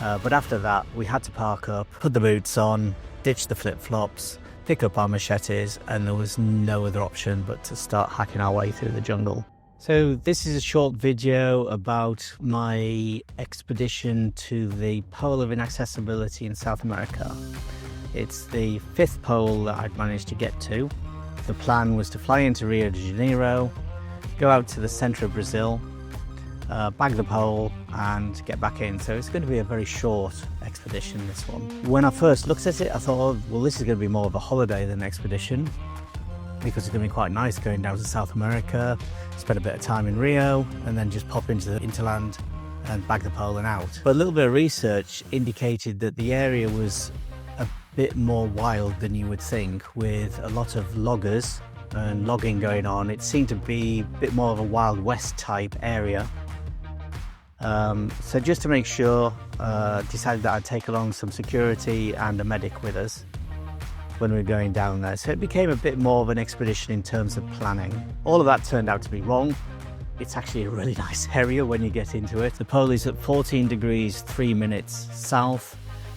But after that, we had to park up, put the boots on, ditch the flip-flops, pick up our machetes, and there was no other option but to start hacking our way through the jungle. So this is a short video about my expedition to the Pole of Inaccessibility in South America. It's the 5th pole that I'd managed to get to. The plan was to fly into Rio de Janeiro, go out to the centre of Brazil, bag the pole and get back in. So it's going to be a very short expedition, this one. When I first looked at it, I thought, well, this is going to be more of a holiday than an expedition, because it's going to be quite nice going down to South America, spend a bit of time in Rio, and then just pop into the hinterland and bag the pole and out. But a little bit of research indicated that the area was a bit more wild than you would think, with a lot of loggers and logging going on. It seemed to be a bit more of a Wild West type area. So just to make sure, decided that I'd take along some security and a medic with us when we were going down there. So it became a bit more of an expedition in terms of planning. All of that turned out to be wrong. It's actually a really nice area when you get into it. The pole is at 14 degrees 3 minutes south,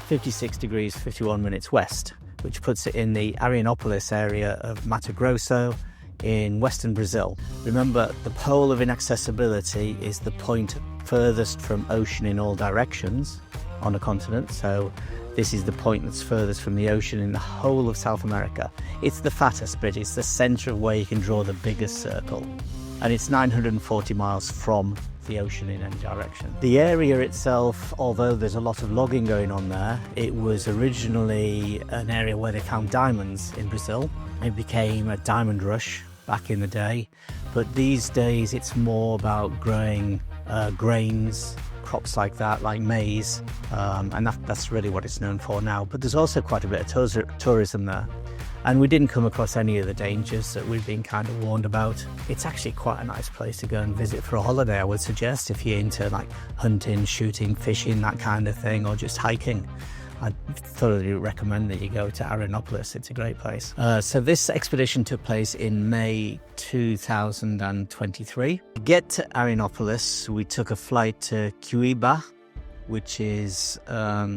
56 degrees 51 minutes west, which puts it in the Arianópolis area of Mato Grosso in western Brazil. Remember, the Pole of Inaccessibility is the point furthest from ocean in all directions on a continent. So this is the point that's furthest from the ocean in the whole of South America. It's the fattest bit, it's the centre of where you can draw the biggest circle. And it's 940 miles from the ocean in any direction. The area itself, although there's a lot of logging going on there, it was originally an area where they found diamonds in Brazil. It became a diamond rush back in the day, but these days it's more about growing grains, crops like that, like maize, and that's really what it's known for now. But there's also quite a bit of tourism there, and we didn't come across any of the dangers that we've been kind of warned about. It's actually quite a nice place to go and visit for a holiday, I would suggest, if you're into like hunting, shooting, fishing, that kind of thing, or just hiking. I'd thoroughly recommend that you go to Arianópolis. It's a great place. So this expedition took place in May 2023. To get to Arianópolis, we took a flight to Cuiabá, which is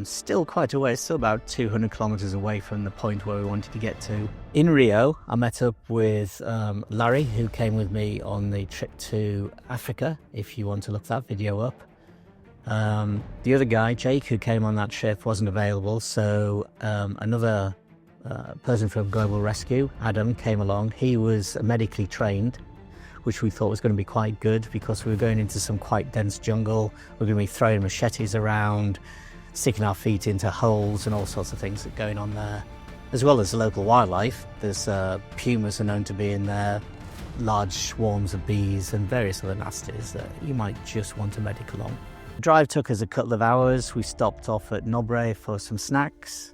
still quite a way, still about 200 kilometers away from the point where we wanted to get to. In Rio, I met up with Larry, who came with me on the trip to Africa, if you want to look that video up. The other guy, Jake, who came on that trip, wasn't available, so another person from Global Rescue, Adam, came along. He was medically trained, which we thought was going to be quite good, because we were going into some quite dense jungle. We're going to be throwing machetes around, sticking our feet into holes and all sorts of things that are going on there, as well as the local wildlife. There's pumas are known to be in there, large swarms of bees and various other nasties that you might just want a medic along. The drive took us a couple of hours. We stopped off at Nobre for some snacks,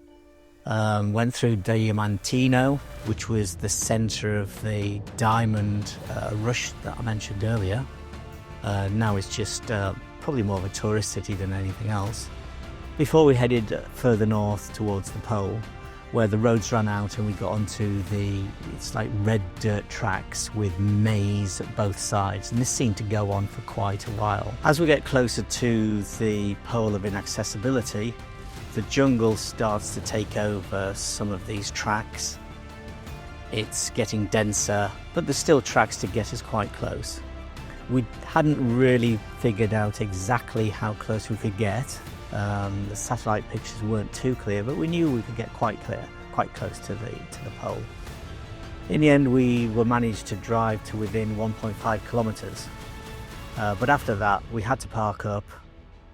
went through Diamantino, which was the centre of the diamond rush that I mentioned earlier. Now it's just probably more of a tourist city than anything else. Before we headed further north towards the pole, where the roads ran out and we got onto it's like red dirt tracks with maize at both sides, and this seemed to go on for quite a while. As we get closer to the Pole of Inaccessibility, the jungle starts to take over some of these tracks. It's getting denser, but there's still tracks to get us quite close. We hadn't really figured out exactly how close we could get. The satellite pictures weren't too clear, but we knew we could get quite close to the pole. In the end, we were managed to drive to within 1.5 kilometers. But after that, we had to park up,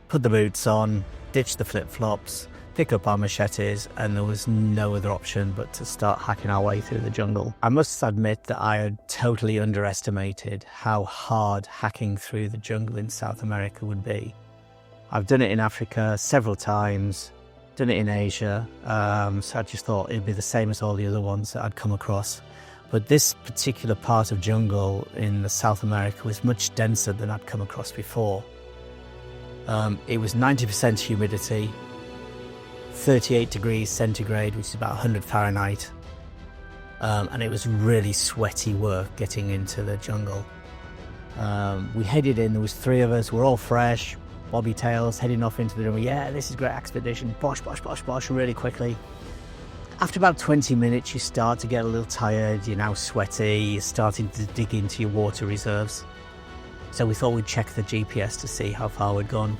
put the boots on, ditch the flip-flops, pick up our machetes, and there was no other option but to start hacking our way through the jungle. I must admit that I had totally underestimated how hard hacking through the jungle in South America would be. I've done it in Africa several times, done it in Asia, so I just thought it'd be the same as all the other ones that I'd come across. But this particular part of jungle in the South America was much denser than I'd come across before. It was 90% humidity, 38 degrees centigrade, which is about 100 Fahrenheit, and it was really sweaty work getting into the jungle. We headed in, there was 3 of us, we're all fresh, bobby tails, heading off into the jungle. Yeah, this is great expedition. Bosh, bosh, bosh, bosh, really quickly. After about 20 minutes, you start to get a little tired. You're now sweaty. You're starting to dig into your water reserves. So we thought we'd check the GPS to see how far we'd gone.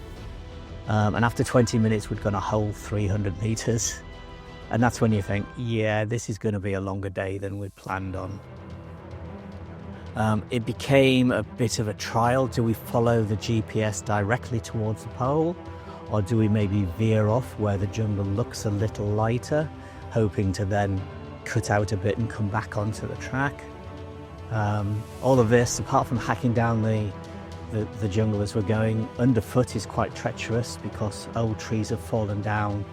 And after 20 minutes, we'd gone a whole 300 meters. And that's when you think, yeah, this is going to be a longer day than we'd planned on. It became a bit of a trial. Do we follow the GPS directly towards the pole? Or do we maybe veer off where the jungle looks a little lighter, hoping to then cut out a bit and come back onto the track? All of this, apart from hacking down the jungle as we're going, underfoot is quite treacherous because old trees have fallen down.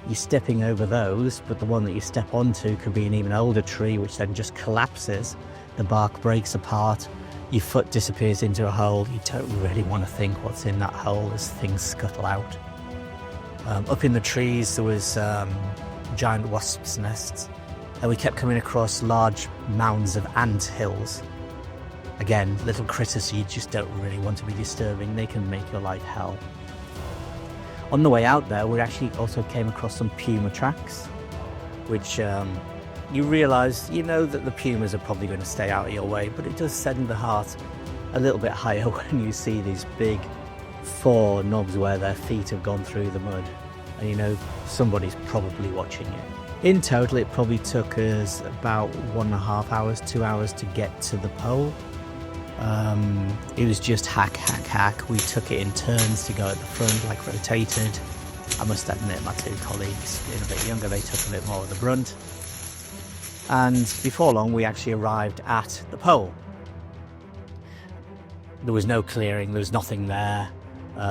You're stepping over those, but the one that you step onto could be an even older tree, which then just collapses. The bark breaks apart, your foot disappears into a hole. You don't really want to think what's in that hole as things scuttle out. Up in the trees there was giant wasps' nests, and we kept coming across large mounds of ant hills. Again, little critters you just don't really want to be disturbing. They can make your life hell. On the way out there, we actually also came across some puma tracks, which you realise, you know that the pumas are probably going to stay out of your way, but it does send the heart a little bit higher when you see these big 4 knobs where their feet have gone through the mud, and you know somebody's probably watching you. In total, it probably took us about 1.5 hours, 2 hours to get to the pole. It was just hack, hack, hack. We took it in turns to go at the front, like rotated. I must admit, my 2 colleagues, being a bit younger, they took a bit more of the brunt. And before long, we actually arrived at the pole. There was no clearing, there was nothing there,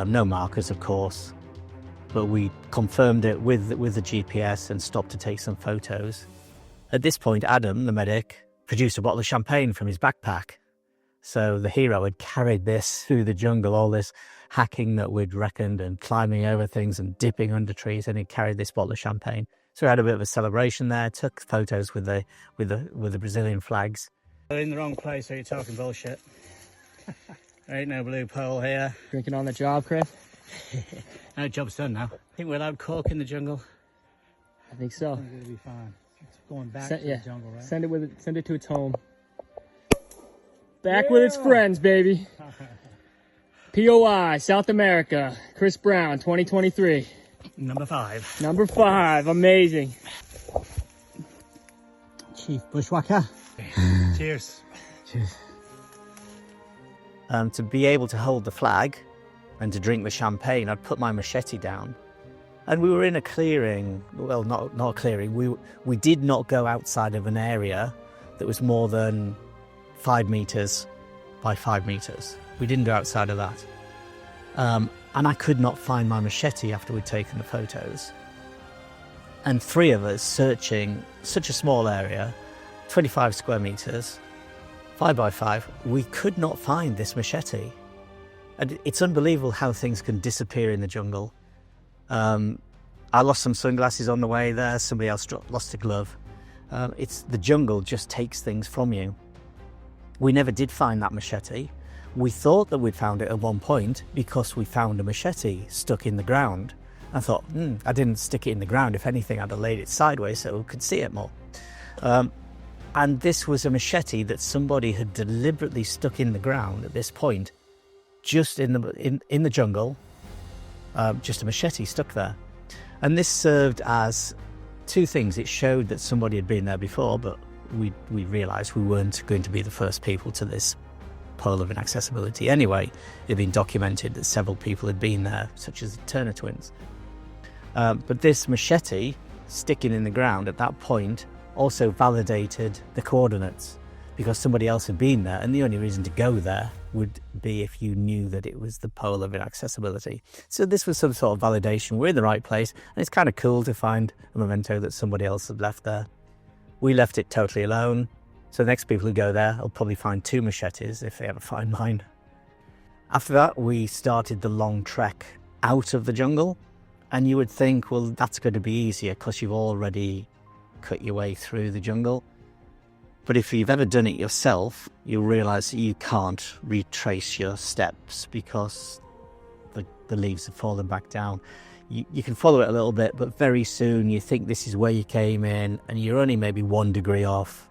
no markers, of course. But we confirmed it with the GPS and stopped to take some photos. At this point, Adam, the medic, produced a bottle of champagne from his backpack. So the hero had carried this through the jungle, all this hacking that we'd reckoned and climbing over things and dipping under trees, and he carried this bottle of champagne. So we had a bit of a celebration there, took photos with the Brazilian flags. We're in the wrong place, so you're talking bullshit. There ain't no blue pole here. Drinking on the job, Chris? No, job's done now. I think we're allowed cork in the jungle. I think so. I think it'll be fine. It's going back to the jungle, right? Send it to its home. Back with its friends, baby. POI, South America. Chris Brown, 2023. Number 5. Number 5, amazing. Chief Bushwhacker. Cheers. Cheers. To be able to hold the flag and to drink the champagne, I'd put my machete down. And we were in a clearing. Well, not a clearing. We did not go outside of an area that was more than 5 meters by 5 meters. We didn't go outside of that. And I could not find my machete after we'd taken the photos. And 3 of us searching such a small area, 25 square meters, 5 by 5, we could not find this machete. And it's unbelievable how things can disappear in the jungle. I lost some sunglasses on the way there. Somebody else lost a glove. It's the jungle just takes things from you. We never did find that machete. We thought that we'd found it at one point because we found a machete stuck in the ground. I thought, I didn't stick it in the ground. If anything, I'd have laid it sideways so we could see it more. And this was a machete that somebody had deliberately stuck in the ground at this point, just in the jungle, just a machete stuck there. And this served as 2 things. It showed that somebody had been there before, but we realised we weren't going to be the first people to this pole of inaccessibility. Anyway, it had been documented that several people had been there, such as the Turner twins. But this machete sticking in the ground at that point also validated the coordinates, because somebody else had been there, and the only reason to go there would be if you knew that it was the pole of inaccessibility. So this was some sort of validation. We're in the right place, and it's kind of cool to find a memento that somebody else had left there. We left it totally alone, so the next people who go there will probably find 2 machetes if they ever find mine. After that, we started the long trek out of the jungle, and you would think, well, that's going to be easier because you've already cut your way through the jungle. But if you've ever done it yourself, you'll realise that you can't retrace your steps because the leaves have fallen back down. You can follow it a little bit, but very soon you think this is where you came in and you're only maybe 1 degree off,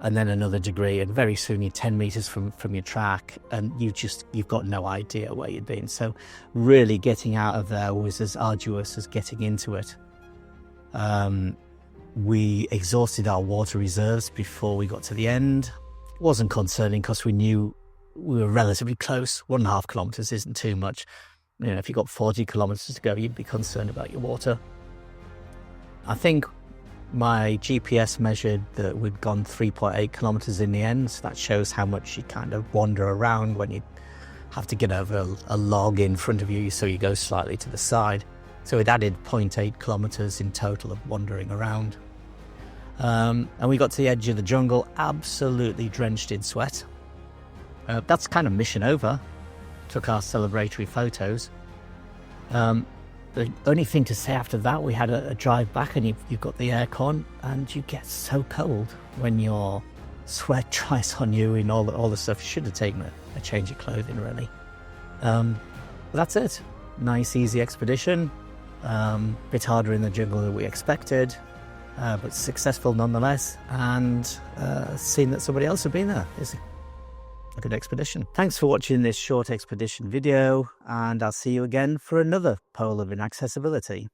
and then another degree, and very soon you're 10 meters from your track, and you've got no idea where you'd been. So really getting out of there was as arduous as getting into it. We exhausted our water reserves before we got to the end. It wasn't concerning because we knew we were relatively close. 1.5 kilometers isn't too much. You know, if you've got 40 kilometers to go, you'd be concerned about your water. I think my GPS measured that we'd gone 3.8 kilometers in the end. So that shows how much you kind of wander around when you have to get over a log in front of you, so you go slightly to the side. So it added 0.8 kilometers in total of wandering around. And we got to the edge of the jungle, absolutely drenched in sweat. That's kind of mission over. Took our celebratory photos. The only thing to say after that, we had a drive back, and you've got the aircon, and you get so cold when your sweat dries on you and all the stuff. You should have taken a change of clothing, really. But that's it. Nice, easy expedition. Bit harder in the jungle than we expected, but successful nonetheless. And seeing that somebody else had been there is a good expedition. Thanks for watching this short expedition video, and I'll see you again for another Pole of Inaccessibility.